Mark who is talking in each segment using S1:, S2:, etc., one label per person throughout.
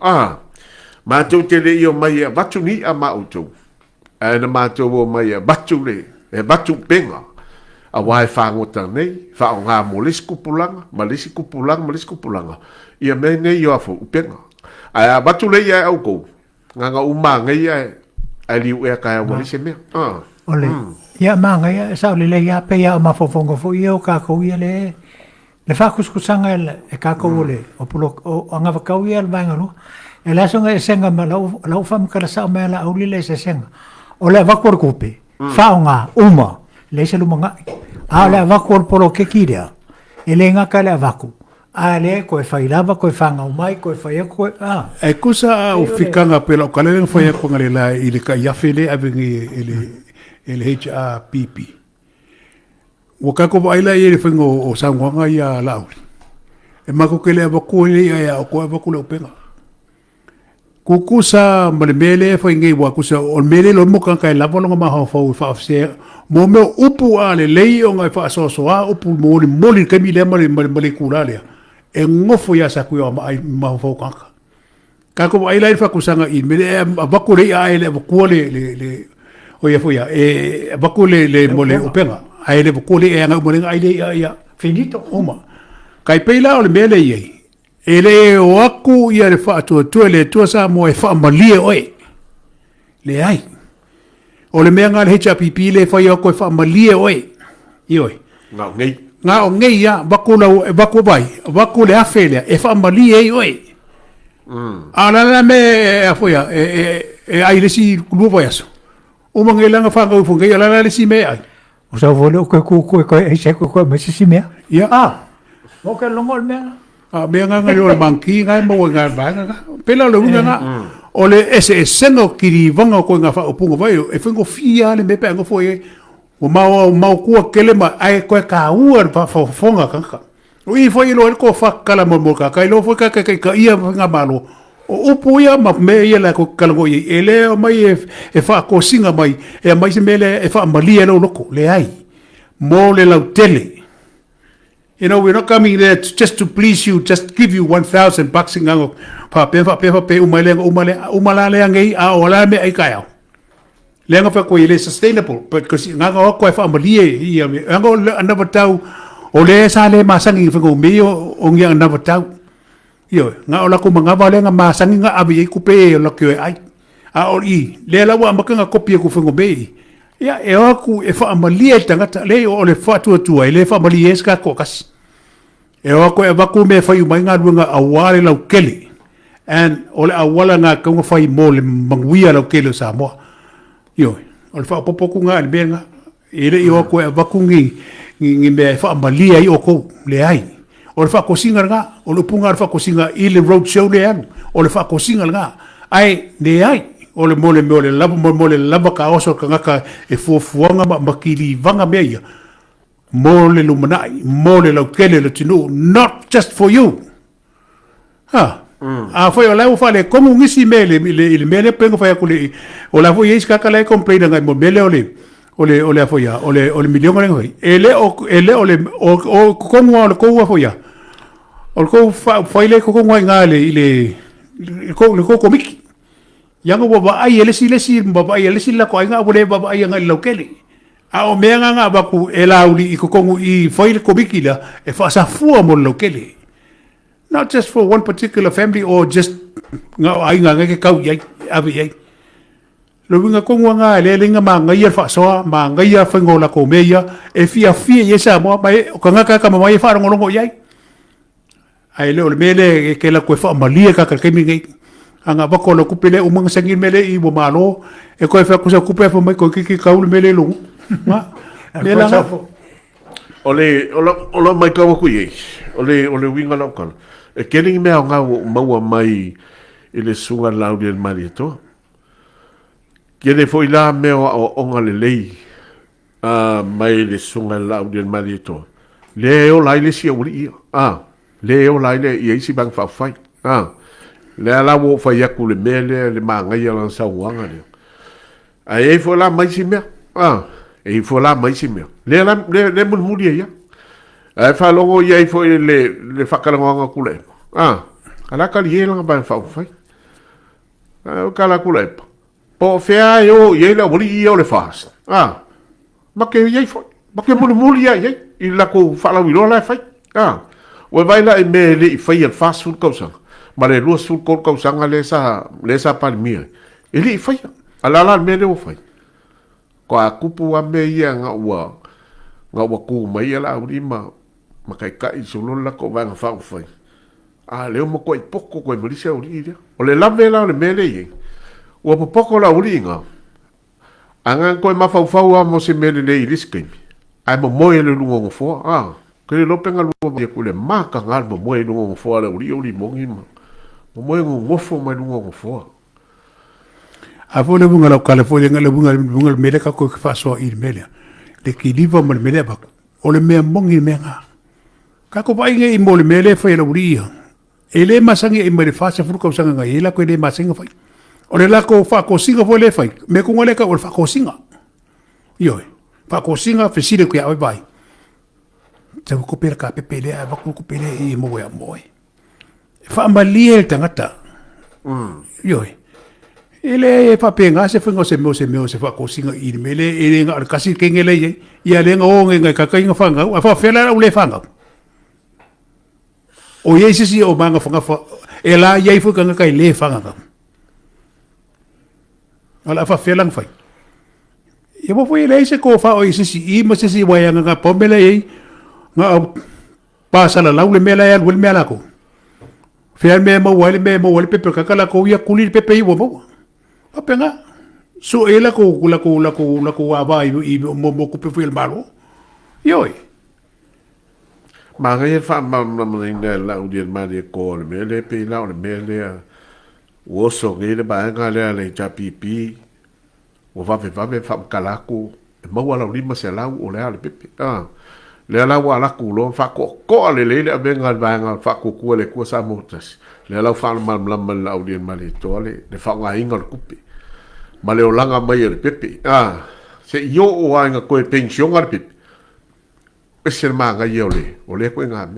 S1: Mātou te rei o mai e watu ni a mautou. Na mātou o mai e watu le, e watu penga. A wai whangota nei, whao ngā mo lesi kupulanga, ma lesi kupulanga. Ia me nei o afu upenga. A watu le ia au kou. Nganga uma ngai ai liu e kai awali se mea.
S2: Ole, ia manga ia, sao le ia pe ia o mafofonga fo ia o kākou ia le whakuskusanga e kākou le, o anga wakau ia le vainga no. E la songa e senga ma lau whamkara sao mea la auli le se senga. O le wakor kupe, whaonga, uma, le se luma ngai. A le wakor poro ke kirea, e le ngaka le waku. A le koe whailava, koe whanga umai, koe whaia koe,
S3: E kusa o whikanga pela o kalele whaia ko ngare la i le ka iafe le avengi e le HRPP. Wa kako wa ila i le whingo o sangwanga i a lauri. E mako ke le waku i a o koe waku le upenga. Kukusa male mele foi ngai wa kusa o mele lo mo kan kai lava longa ma ho fa ofse mo me upu ale lei o ngai fa so so a upu mo li ke mi le male kula le e ngofo ya sa ku ma ma ho kan ka ko ai lai fa kusanga i mele ba ku le ai le ku le o ya fo ya e ba ku le mo le upenga ai le ku le e ngai mo le ai le ya finito oma kai peila o le mele ye ele o aku ia le whaatua tua le tua sa mo e whaamalie oe. Le ai. O le mea ngā le HRPP le whai ako e whaamalie oe. I oe.
S1: Ngā ngei.
S3: Ngā o ngei ia, wako vai, wako le awhelea, e whaamalie e oe. A lana me a whaia, e ai lesi kuluwa yaso. O mange langa whanga ufu ngei, a lana lesi me ai.
S2: O sa vole o koe e se koe me sisi mea?
S3: Ia.
S2: Mo ke longo le mea?
S3: Mea ngā o le manki, ngā mo ngā vanga, pela le unga ngā. O le ese sengo kiri vanga ko ngā whaopunga vai, e whengo fia le mepe anga fo e, o mau kua kele ma, ai koe ka ua le whaofonga kanka. O i fo i lo e ko whakala mo ka, kai lo fo ka ia ngā malo. O upu ia ma me ia la ko kalango i, e le o mai e whaako singa mai, e mai se mele e whaamalia lo loko, le ai. Mo le lau tele. You know, we're not coming there just to please you, just give you $1,000 in ngango. Pa pe umale ngai a ola me ai kai au. Lenga fa ko ile sustainable, but because ngango ko fa amalie i ngango another tau o le sale masangi fa ko me o ngia another tau. Yo, nga ola ko manga vale nga masangi nga abi ku pe o lokyo ai. A o i le la wa makanga kopia ku fa ko be. Ya e aku e fa amalie tangata le o le fa tu le fa amalie ska ko kas. E ako e vaku me fa mai nga runga awale lau kele. And ole awala nga ka fa mo le mangwia lau kele sa mo. Yo, ole fa popo ku nga le benga. Ele i ako e vaku ngi me fa amalie i oko le ai. Ole fa ko singa nga, ole punga fa ko singa i le road show le an. Ole fa ko singa nga. Ai le ai. Ole mole lava ka oso ka ngaka e fuafuanga makili vanga meia. Mole lumanai, mole lau kele le tinu, not just for you. A foi o lau fale, como ngisi mele, il mele pengo fai akule, o la foi iska kala e complain ngai mo mele ole foi ya, ole milion ngai foi. Ele o como o ko foi ya. O ko foi le ko ngai ngale ile ko komiki. Yang baba ai lesi baba ai lesi la ko ai nga bole baba ai nga lokele a o mea nga baku e lauli i kokongu i foile komikila e fa sa fua mo lokele, not just for one particular family or just nga ai nga ke kau yai abi yai lo winga kongu nga le nga ma nga ia fa so ma nga ia fa ngola ko meia e fia yesa mo mai o nga ka mai fa ngolongo yai ai le mele ke la ko fa malia ka ka mi ngai anga bako lo kupele umang sangin mele i bo malo e ko fa ku sa kupe fa mai ko ki kaul mele lu ma le la
S1: ole mai ka ku ye ole winga la kan e kering me nga mau mai ile sunga laudel marito kene foi la me o nga le lei mai le sunga laudel marito le o lai le si uri le o lai le i si bang fa fai le ala wo fa yaku le mele le manga ya lan sa wanga le ai fo la mai si me e fo la mai si me le mun mudi ya ai fa longo ya fo le fa kala nga ku le ala ka li la ba fa fai kala kula e po fea yo ye la woli yo le fast ma ke ye fo ma ke muli ye i la ko fala wi lo la fai o vai la me le fai el fast food kausa ma le lu food kausa le sa pa mi e le fai ala me le o fai ko a kupu a me ia nga wa ku mai ala uri ma kai solo la ko va fa fai le mo ko poko ko mo lisa uri o le lave la le mele ye o poko la uri nga anga ko ma fa mo se mele le iriske ai mo le lungo fo ke lo penga lu ko le maka ngal mo le lungo fo la uri mo ngi mo ngo fo ma lungo fo
S3: a fo le bunga la California ngale bunga mele ka ko fa so i mele le ki liva mo mele ba o le me mongi me nga ka ko bai nge i mo le mele fa la uri ele masangi i mo le fa se fu ko sanga ngai la ko le masinga fa o le la ko fa ko singa fo le fa me ko ngole ka o fa ko singa yo fa ko singa fe sile ko ya bai te ko per ka pepe le ba ko pele i mo ya mo fa mali el tangata yo ele papenga se fengo se fa ko singa i mele ele nga kasi kengele ye ya le nga o nga ka ka nga fanga fa fela o le fanga o ye si o manga fanga fa ela ye fu ka nga kai le fanga ka ala fa fela nga fa ye mo foi le se ko fa o si i mo se si wa nga pomele ye nga pasa la le mela ya le mela ko fe me mo wale pepe ka kala ko ya kuli pepe i wo apenga so ela ko wa ba i mo ko pe fu el malo yoi
S1: ma ngai fa ma la udi ma de ko le le pe la le le wo so ngai le ba nga le ja pipi o va fa kala ko mo wala ri ma se la o le pepe le la wa la ku lo fa ko le benga ba nga fa ko le ko sa motas le la fa ma la udi ma le to le fa nga inga ku ma le olanga mai le pepe se yo o anga ko pension ar pepe ese manga yo le ko nga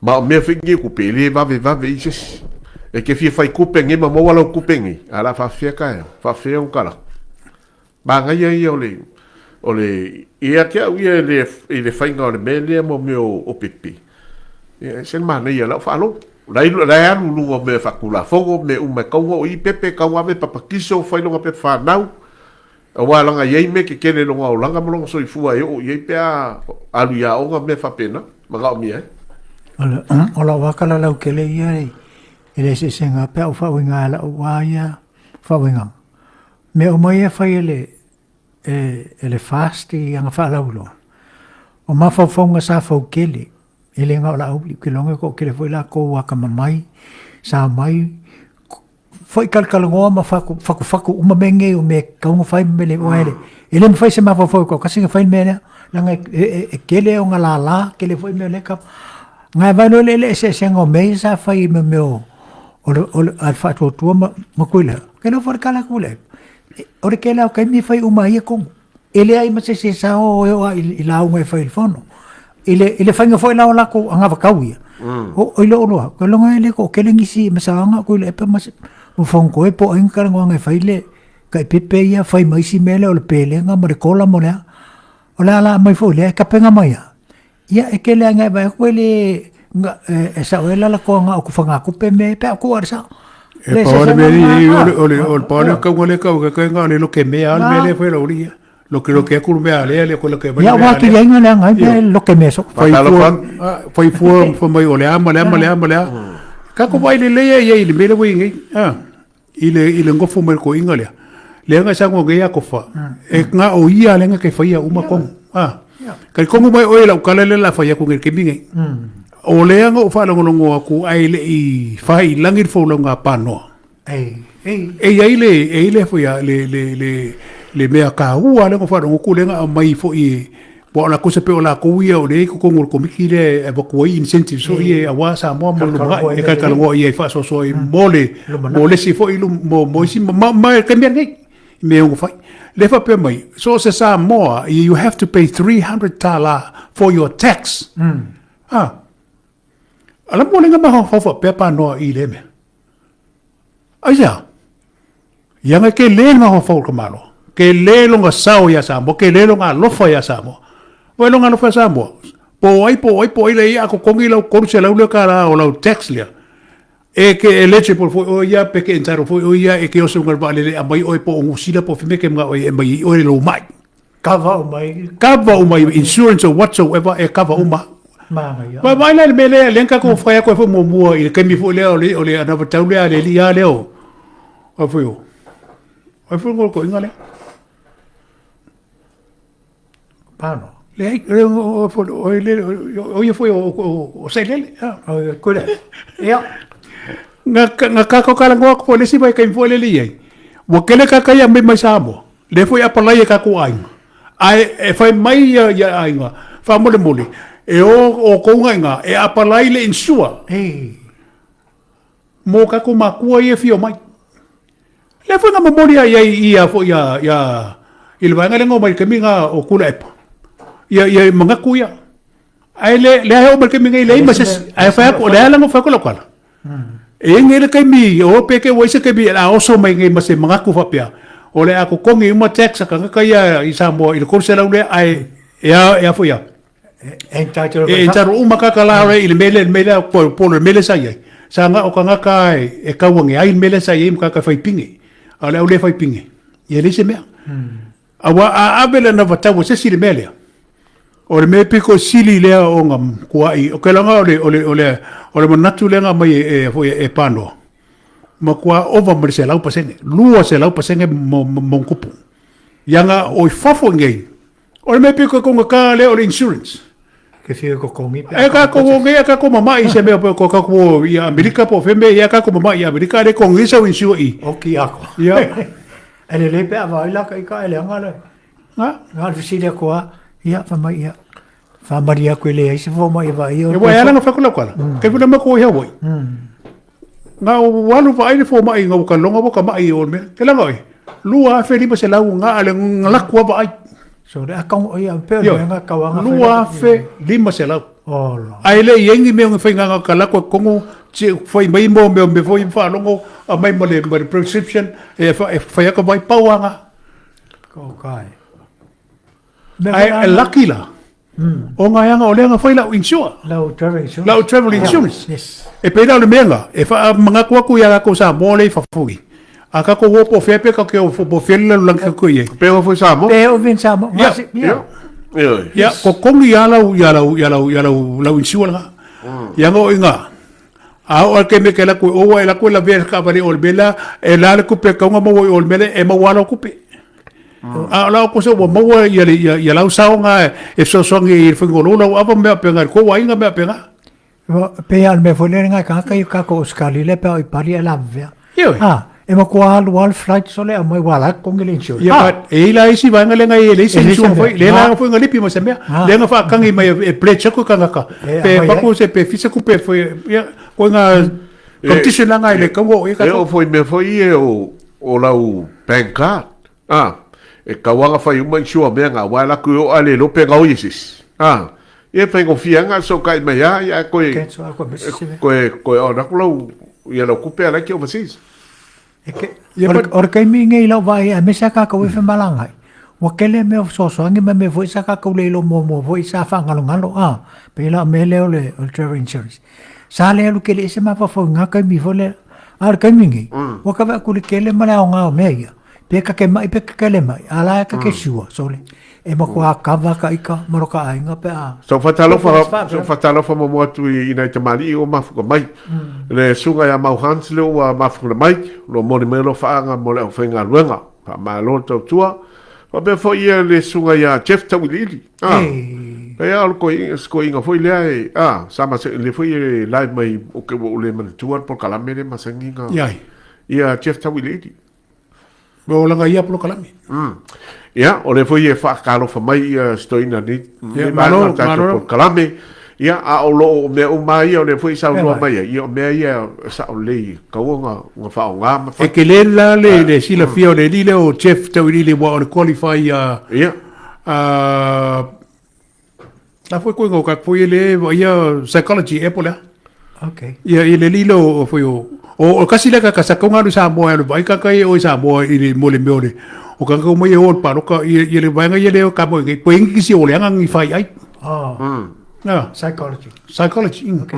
S1: ma me fingi ku pele va ises e ke fai ku pengi ma mo wala ku pengi ala fa ka fa un kala ba nga yo le ia ke le fai nga le mele mo me o pepe ese manga yo la fa lo lai lu me fa kula fogo me me ko i pepe ka wa me papa kiso fai lo pe fa nau wa langa ye me ke kene lo nga langa mo so i fu ai o ye pe alu ya o me fa pena ma ga mi
S2: ola wa kala la ke le ye ele se senga pe o fa winga la wa ya fa winga me o mai fa ele fasti yang fa la ulo o ma fa fonga sa fa kele ele nga la uli ke longa ko ke foi la ko wa kama mai sa mai foi kalkalango ma faku uma menge o me ka un fai mele o ele me fai se ma foi ko kasi nga fai mele langa kele o nga la kele foi mele ka nga vai no le se ngo me sa fai me o al fatu tu ma kuila ke no for kala kule o ke la ka mi fai uma ia ko ele ai ma se sa o ila un fai il fono ele fanga foi la ko anga vakauia o ilo ko longa ele ko kelengi si masanga ko le pe mas o fonko e po enka nga faile kai pepe ia fai mai si mele o le pele nga mo ko la mo la mai fo le ka penga mai ia e kele nga ba ko le nga esa wela la ko nga ko fanga ko pe me pe ko arsa
S3: e pa ole me o pa ole ka ngole ka nga le lo que me al mele foi la oria lo que curve ale con lo que
S2: ya wa ki yang na ngai lo que me so
S3: foi mai ole ama ka ko vai le ye le mele wi ngai ile ngofo mai ko ingale le nga sango ngai ko fa e nga o ia le nga ke fa ia uma ko ka ko mai o la kala le la fa ia ko ngai ke bingai o le nga o fa lo ngo ku ai le i fa i langir fo lo nga pano ile fo ya le mea ka ua le ko fa ngo kulenga mai fo i po la ko se pe la ko ia o le ko ngol ko miki le ba ko i incentive so i awa sa mo mo e ka ka ngo i fa so i mole si fo i mo si ma ka mi ngai me ngo fa le fa pe mai so se sa mo you have to pay $300 for your tax ala mo le nga ma fa pe pa no i le me aya Yang ke le nga ho fo ka malo. Ke le lo nga sao ya Samoa, ke le lo nga lofa ya Samoa. Wa lo nga lofa Samoa. Po ai le ia ko kongi lo ko se lo ka la o lo tax le. E ke eligible fo o ia pe ke entaro fo o ia e ke o se ngal ba le mai o po o sila po fime ke nga o e mai o lo mai.
S2: Cover
S3: Cover my insurance or whatsoever e cover uma.
S2: Manga ia.
S3: Ba mai le mele lenka ko fa ko fo mo mo i ke mi fo le o le ana tau le le ia le o. O fo yo. O fo ko ingale.
S2: Pano.
S3: Le o fo o le o ia fo o sai le.
S2: O kule. Ia.
S3: Nga ka ko kala ngok fo le si vai kai fo le le ai. Wo kele ka kai mai mai samo. Le fo ia pala ia ka ko ai. Ai e fai mai ia ai nga. Fa mo le mole. E o ko nga e apalai le insua. Mo ka ko makua ia fio mai. Le fo nga memoria ia fo ia il va nga le ngo mai ke minga o kula epa. Ia manga kuya. Ai le ai o mai ke minga ile mas ai fa ko le ala ngo fa ko la kwala. E ngele kai mi o pe ke wo se ke bi a oso mai ngai mas manga ku fa pia. O le ako kongi uma tax ka nga ia i Samoa i le kurse la le ai ia fo ia. E taro uma kakalaure i le mele po le mele sai ai. Sa nga o ka nga kai e kawangi ai mele sai ai mka ka fai pingi. A le au le fai pingi. Ia le se mea. Awa a abele na vatawa se si le mele. O le me piko sili lea o ngam kuai. O ke langa o le manatu lenga mai e pano. Ma kua ova mre se lau pasenge. Lua se lau pasenge mongkupu. Yanga o i fafo ngei. O le me piko konga ka le o le insurance.
S2: Ke fio ko kongi.
S3: E ka ko nge ka ko mama i se me ko ka ko i Amerika po fembe ia ka ko mama i Amerika le kongi sa insure i.
S2: O ki ako.
S3: Ia.
S2: Ele le pe ava ila ka ele ngala. Nga fisile ko ia fa mai ia. Fa maria ko le ai se fo mai va io.
S3: E wa ala nga fa ko la kwala. Ke fu ma ko ia woi. Nga walu va ai fo mai nga ka longa bo ka mai o me. Ke la ngoi. Lua fe li se la nga ale ngala ko va ai.
S2: So le akong o ia pe nga kawanga.
S3: Lua fe lima se lau.
S2: Oh.
S3: Ai le yengi me nga fainga nga kala ko kongo che foi mai mo me foi fa longo a mai mo le prescription e fa ka vai pauanga.
S2: Ko kai.
S3: Ai lucky la. O nga yanga o le nga foi la insure.
S2: Lau travel insurance.
S3: Lau travel insurance.
S2: Yes.
S3: E pe la le menga e fa mga ku ya ko sa mo le fa fugi. Aka ko wo po fe pe ka ke o po fe le lang ka ko ye.
S1: Pe o foi Samoa?
S2: Pe o vin Samoa.
S3: Ya ko kongi ya lau insure nga. Ya ngo inga. A o ke me ke la ko o la ko la ver ka pare ol bela e la ku pe ka nga mo ol mele e mo wala ku pe. A la ko so mo ya lau sa nga e so ngi fingo lo ava me pe nga ko wa inga me pe nga.
S2: Pe al me fole nga ka ko skali le pe o pari la vea.
S3: Yo.
S2: E ma ko al flight sole a mai wala kongi le insure.
S3: Ya e la isi va nga le nga e le isi insure foi le la foi nga lipi mo se me. Le nga fa kangi mai e pleche ko kanga ka. Pe pa ko se pe fisa ku pe foi ya ko nga competition nga ile ko e ka.
S1: E o foi me foi e o lau banka. E kawanga fai uma insure me nga wala ku o ale lo pe ga oisis. E fai go fianga so kai mai ya ko o na ko ia lo ku pe ala ki o masis.
S2: Or kai mi ngai lau vai a mesa ka ko fe malangai. Wa kele me so angi me foi sa ka ko le lo mo foi sa fa ngalo pe la me le o travel insurance. Sa le lu kele se ma fa fo nga kai mi fole ar kai mi ngai. Wa ka va ku le kele ma la nga me ia. Pe ka ke mai pe ka kele mai ala ka ke sua sole. E ma ko akava ka ika mo ka ai nga pe a.
S1: So fatalo fa mo tu ina te mali o mafu mai. Le sunga ya mau hansle o mafu mai lo mo me lo fa nga mo le fenga luenga. Pa ma lo to tua. O be fo ia le sunga ya Jeff Tawilili. Pe al ko inga foi le sama se le foi live mai o ke o le man tuan por kala mere masanginga. Ia Jeff Tawilili.
S3: Bo langa ia polo kalami.
S1: Ya, o le foi e whakaro wha mai stoina ni. Malo por kalame. Ya, a o lo me o mai o le foi sa o mai. Ia o mea ia sa o lei. Kaunga nga wha o ngama.
S3: E ke le la le sila fia o le lile o Jeff Tawilili wa o le qualify
S1: Ia.
S3: La foi koe ngau ka foi le ia psychology e pola.
S2: Okay.
S3: Ia le lile o foi o o kasi le ka sa ko nga sa mo ano vai ka kai o sa mo i mo le mo le o ka ko mo ye o pa ka i le vai nga ye le ka mo ngi poing ki si o le nga ngi fai ai na psychology okay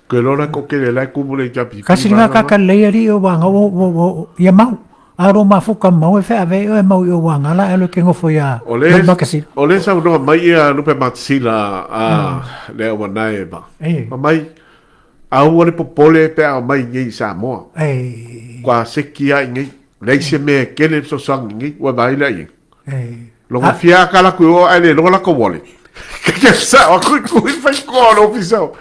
S1: ke lora ko ke le la ku mo le japi
S2: kasi nga kakalea ri o wanga o ia mau aro mafuka mau e fa ave o mau o wanga la elo ke ngofo ya
S1: o le sa no mai ia no pe matsila le o nai ba mai au ole popole pe a mai ngi sa mo kwa sekia ngi le se me kele so sang ngi wa mai la ngi lo fia kala ku o ale lo la ko wole que sa o ku fa ko lo fiso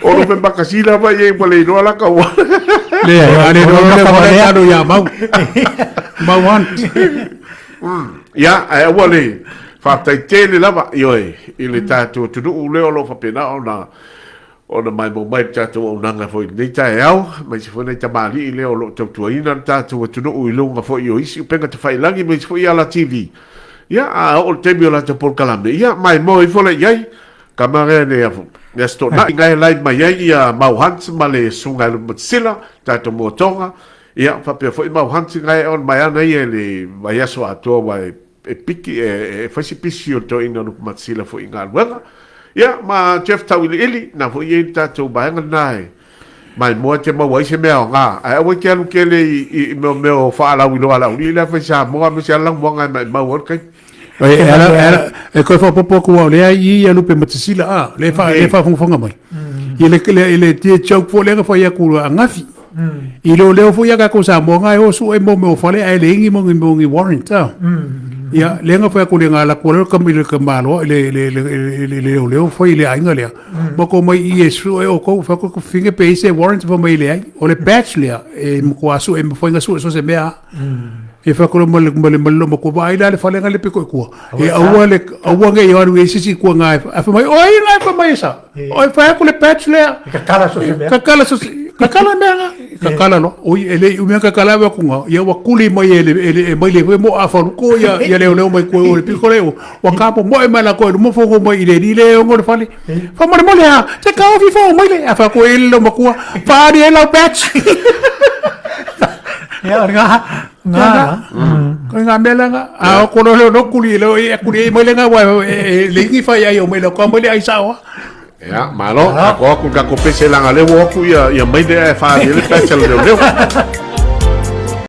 S1: o lo pe bakasila ba ye pole lo la ko
S3: le ale lo la ko ya mau wan
S1: ya ai wole fa tai tele la ba yo ile ta tu le lo fa pena ona mai mo mai tatu o nanga foi nei tai au mai se foi nei tamali le o lo tu ina tatu tu no i lunga foi o isi penga te fai langi mai foi ala TV ya o te mi la te por kalambe ya mai mo i foi yai kamare ne afu ya sto na ngai lai mai yai ya mau hans male sunga lu mtsila tatu mo tonga ya fa pe foi mau hans ngai on mai ana ye le vai aso ato vai e piki e fasi pisio to ina lu mtsila foi ngal ya ma chef tawili ili na fo ye ta to ba ngai mai mo te mo wai se me nga ai wo ke lu ke le i me fa la wi lo ala wi la fa sa mo me sa lang mo ngai mai ma wo kai
S3: era e ko fa popo ko le ai ia lu pe matsila le fa fonga mai ile tie chok fo le fa ya ku ngafi i lo fo ya ka ko sa mo ngai o su e mo fa le ai le ngi mo ngi warrant ya lenga fa ko lenga la ko ka mi ka malo le foi le ainga le mo ko mai yesu o ko fa ko finge pe se warrant for mai le o le patch le e mo ko asu e mo foi nga su so se mea e fa ko mo ko vai le fa lenga le pe ko e awa nge yo ru esi ko nga fa mai o ina fa mai sa o fa ko le patch le ka kala so kakala menga kakala no o ele u me kakala ba kunga ya wa kuli mai ele mai le mo afa ko ya le mai ko o piko le wa kapo mo e mala ko mo fo mo ile ile o ngor fale fa mo le ha te ka fi fo mai le afa ko ele mo ko fa di ele patch
S2: ya nga
S3: ko nga mela nga a ko no kuli le kuli mai le nga wa le ngi fa ya yo mai le ko mai le ai sa
S1: ya malo ako ka ko pese lang ale wo ku ya mai de fa le pa chalo